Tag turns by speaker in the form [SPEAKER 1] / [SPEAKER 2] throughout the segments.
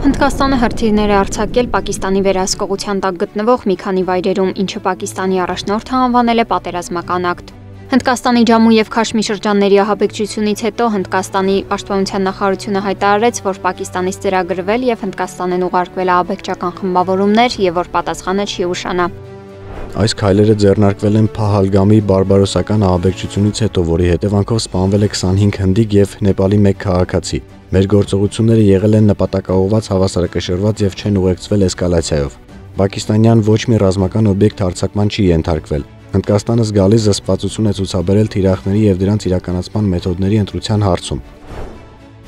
[SPEAKER 1] Հնդկաստանը հրթիռներ է արձակել Պակիստանի վերահսկողության տակ գտնվող մի քանի վայրերում, ինչը Պակիստանի առաջնորդը անվանել է պատերազմական ակտ։ Հնդկաստանի Ջամու եւ Քաշմիր շրջանների ահաբեկչությունից հետո Հնդկաստանի պաշտպանության նախարարությունը հայտարարեց, որ Պակիստանից ծրագրվել եւ Հնդկաստան են ուղարկվել ահաբեկչական խմբավորումներ եւ որ պատասխանը չի ուշանա։
[SPEAKER 2] Այս քայլերը ձեռնարկվել են Փահալգամի բարբարոսական ահաբեկչությունից հետո, որի հետևանքով սպանվել է 25 հնդիկ եւ Նեպալի 1 քաղաքացի։ Մեր գործողությունները եղել են նպատակաուղղված, հավասարակշռված եւ չեն ուղեկցվել էսկալացիայով։ Պակիստանյան ոչ մի ռազմական օբյեկտ հարձակման չի ենթարկվել։ Հնդկաստանը զգալի զսպվածություն է ցուցաբերել թիրախների եւ դրանց իրականացման մեթոդների ընտրության հարցում։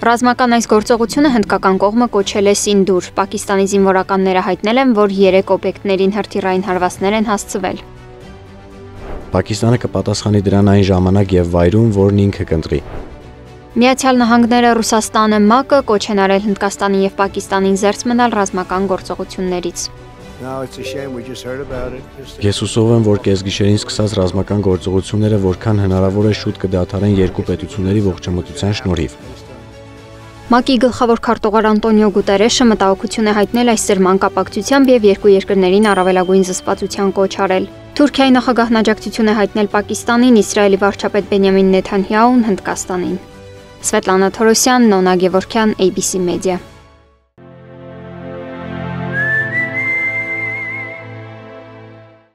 [SPEAKER 1] Ռազմական այս գործողությունը հնդկական կողմը կոչել է Սինդուր։ Պակիստանի զինվորականները հայտնել են, որ 3 օբյեկտներին հրթիռային հարվածներ են հասցվել։
[SPEAKER 2] Պակիստանը կպատասխանի դրան այն ժամանակ եւ վայրում, որն ինքը կընտրի։
[SPEAKER 1] Միացյալ Նահանգները, Ռուսաստանը, ՄԱԿ-ը կոչ են արել Հնդկաստանի եւ Պակիստանին զերծ մնալ ռազմական գործողություններից։
[SPEAKER 2] Ես հուսով եմ, որ կեսգիշերին սկսած ռազմական գործողությունները որքան հնարավոր է շուտ կդադարեն երկու պետությունների ողջամտության շնորհիվ։
[SPEAKER 1] ՄԱԿ-ի գլխավոր քարտուղար Անտոնիո Գուտերեշը մտահոգություն է հայտնել այս սրման կապակցությամբ եւ երկու երկրներին առավելագույն զսպվածության կոչ արել։ Թուրքիայի նախագահն աջակցություն է հայտնել Պակիստանին, Իսրայելի վարչապետ Բենյամին Նեթանյահուն Հնդկաստանին։ Սվետլանա Թորոսյան, Նոնա Գևորքյան, ABC Media։